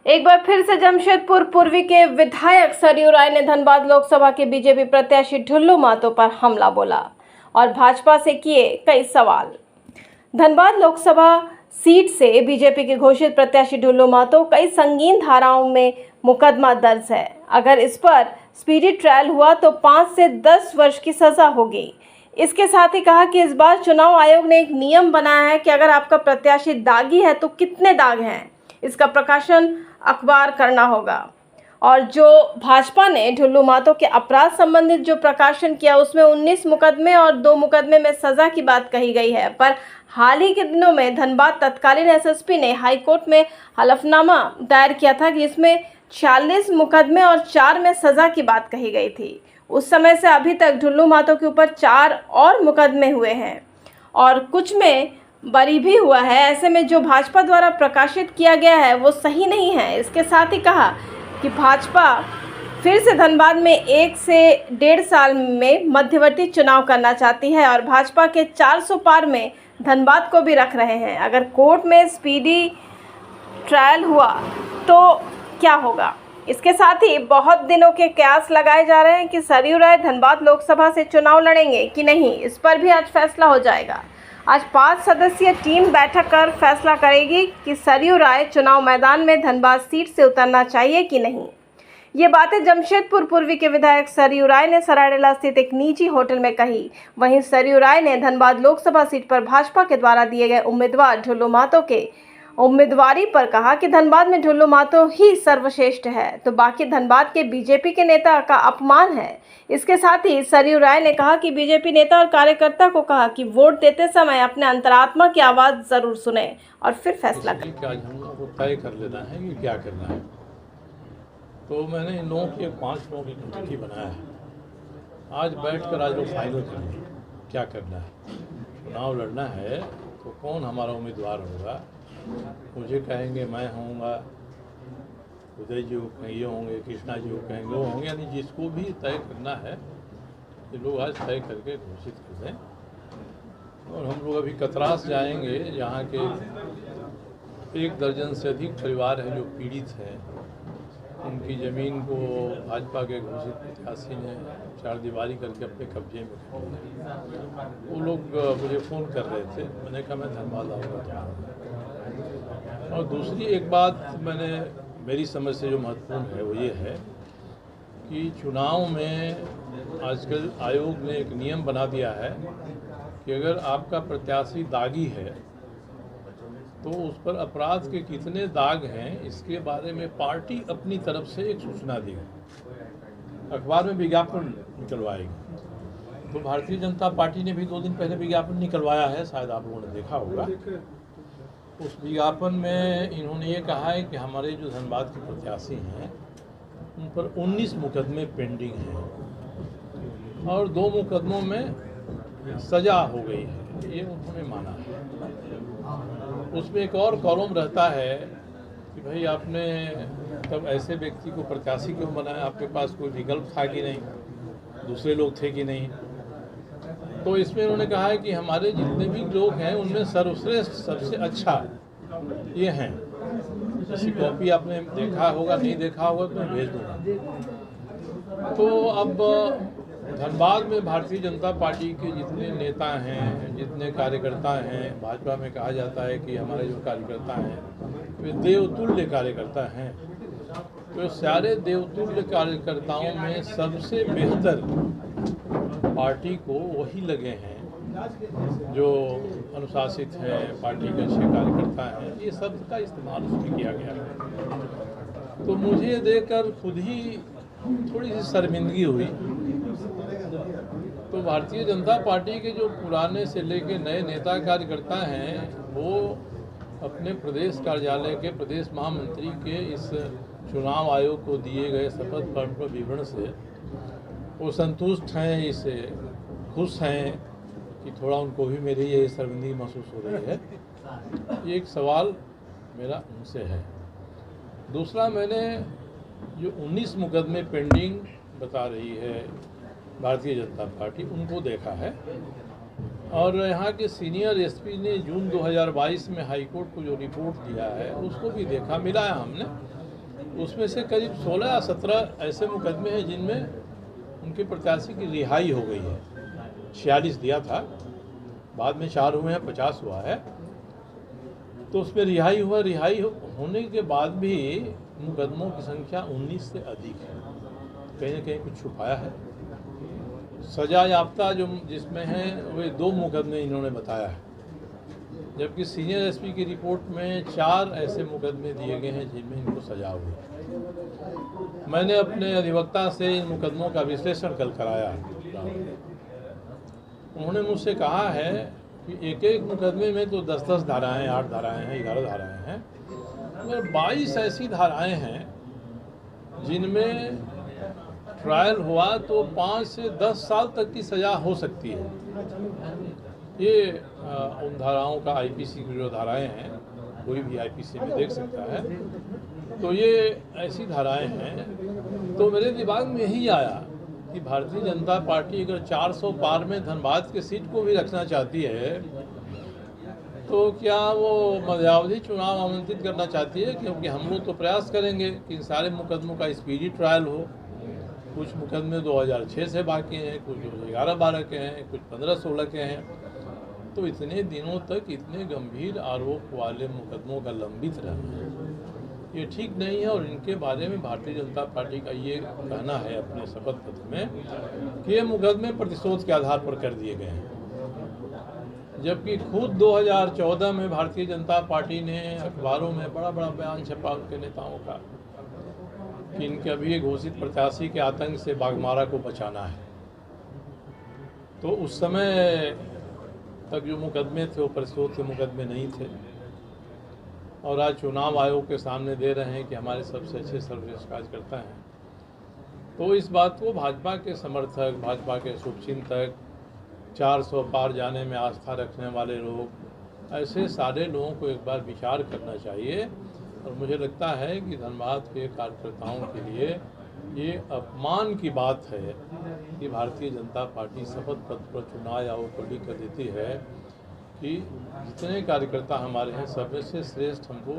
एक बार फिर से जमशेदपुर पूर्वी के विधायक सरयू राय ने धनबाद लोकसभा के बीजेपी प्रत्याशी ढुल्लू महतो पर हमला बोला और भाजपा से किए कई सवाल। धनबाद लोकसभा सीट से बीजेपी के घोषित प्रत्याशी ढुल्लू महतो कई संगीन धाराओं में मुकदमा दर्ज है। अगर इस पर स्पीडी ट्रायल हुआ तो 5 से 10 वर्ष की सजा होगी। इसके साथ ही कहा कि इस बार चुनाव आयोग ने एक नियम बनाया है कि अगर आपका प्रत्याशी दागी है तो कितने दाग हैं, इसका प्रकाशन अखबार करना होगा। और जो भाजपा ने ढुल्लू महतो के अपराध संबंधित जो प्रकाशन किया उसमें 19 मुकदमे और 2 मुकदमे में सजा की बात कही गई है। पर हाल ही के दिनों में धनबाद तत्कालीन एसएसपी ने हाई कोर्ट में हलफनामा दायर किया था कि इसमें 46 मुकदमे और 4 में सजा की बात कही गई थी। उस समय से अभी तक ढुल्लू महतो के ऊपर 4 और मुकदमे हुए हैं और कुछ में बरी भी हुआ है। ऐसे में जो भाजपा द्वारा प्रकाशित किया गया है वो सही नहीं है। इसके साथ ही कहा कि भाजपा फिर से धनबाद में 1 से 1.5 साल में मध्यवर्ती चुनाव करना चाहती है और भाजपा के 400 पार में धनबाद को भी रख रहे हैं। अगर कोर्ट में स्पीडी ट्रायल हुआ तो क्या होगा? इसके साथ ही बहुत दिनों के कयास लगाए जा रहे हैं कि सरयू राय धनबाद लोकसभा से चुनाव लड़ेंगे कि नहीं। इस पर भी आज फैसला हो जाएगा। आज 5 सदस्यीय टीम बैठक कर फैसला करेगी कि सरयू राय चुनाव मैदान में धनबाद सीट से उतरना चाहिए कि नहीं। ये बातें जमशेदपुर पूर्वी के विधायक सरयू राय ने सरायडेला स्थित एक निजी होटल में कही। वहीं सरयू राय ने धनबाद लोकसभा सीट पर भाजपा के द्वारा दिए गए उम्मीदवार ढुल्लू महतो के उम्मीदवारी पर कहा कि धनबाद में ढुल्लू महतो ही सर्वश्रेष्ठ है, तो बाकी धनबाद के बीजेपी के नेता का अपमान है। इसके साथ ही सरयू राय ने कहा कि बीजेपी नेता और कार्यकर्ता को कहा कि वोट देते समय अपने अंतरात्मा की आवाज़ जरूर सुने और फिर फैसला करें। आज हम लोगों को तय कर लेना है कि क्या करना है। तो मैंने इन लोगों की 5 लोगों की कमेटी बनाया है। आज बैठकर आज लोग फाइनल करेंगे क्या करना है। चुनाव लड़ना है तो कौन हमारा उम्मीदवार होगा। मुझे कहेंगे मैं होऊंगा, उदय जी को कहेंगे होंगे, कृष्णा जी को कहेंगे वो होंगे, यानी जिसको भी तय करना है ये लोग आज तय करके घोषित कर दें। और हम लोग अभी कतरास जाएंगे जहाँ के 1 दर्जन से अधिक परिवार हैं जो पीड़ित हैं। उनकी ज़मीन को भाजपा के घोषित प्रत्याशी ने 4 दीवारी करके अपने कब्जे में कर लिया। वो लोग मुझे फ़ोन कर रहे थे, मैंने कहा मैं धनबाद आऊँगा। और दूसरी एक बात मेरी समझ से जो महत्वपूर्ण है वो ये है कि चुनाव में आजकल आयोग ने एक नियम बना दिया है कि अगर आपका प्रत्याशी दागी है तो उस पर अपराध के कितने दाग हैं इसके बारे में पार्टी अपनी तरफ से एक सूचना देगी, अखबार में विज्ञापन निकलवाएगी। तो भारतीय जनता पार्टी ने भी 2 दिन पहले विज्ञापन निकलवाया है, शायद आप लोगों ने देखा होगा। उस विज्ञापन में इन्होंने ये कहा है कि हमारे जो धनबाद के प्रत्याशी हैं उन पर 19 मुकदमे पेंडिंग हैं और 2 मुकदमों में सजा हो गई है, ये उन्होंने माना है। उसमें एक और कॉलम रहता है कि भाई आपने तब ऐसे व्यक्ति को प्रत्याशी क्यों बनाया, आपके पास कोई विकल्प था कि नहीं, दूसरे लोग थे कि नहीं। तो इसमें उन्होंने कहा है कि हमारे जितने भी लोग हैं उनमें सर्वश्रेष्ठ सबसे अच्छा ये हैं। ऐसी कॉपी आपने देखा होगा, नहीं देखा होगा तो मैं भेज दूँगा। तो अब धनबाद में भारतीय जनता पार्टी के जितने नेता हैं, जितने कार्यकर्ता हैं, भाजपा में कहा जाता है कि हमारे जो कार्यकर्ता हैं वे देवतुल्य कार्यकर्ता हैं। तो सारे देवतुल्य कार्यकर्ताओं में सबसे बेहतर पार्टी को वही लगे हैं जो अनुशासित हैं, पार्टी के अच्छे कार्यकर्ता हैं। ये शब्द का इस्तेमाल उसमें किया गया है। तो मुझे देखकर खुद ही थोड़ी सी शर्मिंदगी हुई। तो भारतीय जनता पार्टी के जो पुराने से लेके नए नेता कार्यकर्ता हैं वो अपने प्रदेश कार्यालय के प्रदेश महामंत्री के इस चुनाव आयोग को दिए गए शपथ पत्र विवरण से वो संतुष्ट हैं, इससे खुश हैं कि थोड़ा उनको भी मेरी ये शर्मिंदगी महसूस हो रही है। ये एक सवाल मेरा उनसे है। दूसरा, मैंने जो 19 मुकदमे पेंडिंग बता रही है भारतीय जनता पार्टी, उनको देखा है और यहाँ के सीनियर एसपी ने जून 2022 में हाईकोर्ट को जो रिपोर्ट दिया है उसको भी देखा, मिलाया हमने। उसमें से करीब 16 या 17 ऐसे मुकदमे हैं जिनमें उनके प्रत्याशी की रिहाई हो गई है। 46 दिया था, बाद में 4 हुए हैं, 50 हुआ है। तो उसमें रिहाई होने के बाद भी मुकदमों की संख्या 19 से अधिक है। कहीं न कहीं कुछ छुपाया है। सजा याफ्ता जिसमें है वे 2 मुकदमे इन्होंने बताया है, जबकि सीनियर एसपी की रिपोर्ट में 4 ऐसे मुकदमे दिए गए हैं जिनमें इनको सजा हुई। मैंने अपने अधिवक्ता से इन मुकदमों का विश्लेषण कल कराया। उन्होंने मुझसे कहा है कि एक मुकदमे में तो 10-10 धाराएँ, 8 धाराएँ हैं, 11 धाराएँ हैं, मगर 22 ऐसी धाराएँ हैं जिनमें ट्रायल हुआ तो 5 से 10 साल तक की सज़ा हो सकती है। ये उन धाराओं का आईपीसी की जो धाराएँ हैं, कोई भी आईपीसी में देख सकता है। तो ये ऐसी धाराएँ हैं। तो मेरे दिमाग में यही आया कि भारतीय जनता पार्टी अगर 400 पार में धनबाद की सीट को भी रखना चाहती है, तो क्या वो मध्यावधि चुनाव आमंत्रित करना चाहती है? क्योंकि हम लोग तो प्रयास करेंगे कि इन सारे मुकदमों का स्पीडी ट्रायल हो। कुछ मुकदमे 2006 से बाकी हैं, कुछ 2011-12 के हैं, कुछ 15-16 के हैं। तो इतने दिनों तक इतने गंभीर आरोप वाले मुकदमों का लंबित रहना ये ठीक नहीं है। और इनके बारे में भारतीय जनता पार्टी का ये कहना है अपने शपथ पत्र में कि ये मुकदमे प्रतिशोध के आधार पर कर दिए गए हैं, जबकि खुद 2014 में भारतीय जनता पार्टी ने अखबारों में बड़ा बयान छपा उनके नेताओं का कि इनके अभी घोषित प्रत्याशी के आतंक से बाघमारा को बचाना है। तो उस समय तक जो मुकदमे थे वो प्रतिशोध के मुकदमे नहीं थे, और आज चुनाव आयोग के सामने दे रहे हैं कि हमारे सबसे अच्छे सर्वश्रेष्ठ कार्यकर्ता हैं। तो इस बात को भाजपा के समर्थक, भाजपा के शुभचिंतक, 400 पार जाने में आस्था रखने वाले लोग, ऐसे सारे लोगों को एक बार विचार करना चाहिए। और मुझे लगता है कि धनबाद के कार्यकर्ताओं के लिए ये अपमान की बात है कि भारतीय जनता पार्टी शपथ पत्र पर चुनाव आयोग को लिख कर देती है कि जितने कार्यकर्ता हमारे हैं सब में से श्रेष्ठ हमको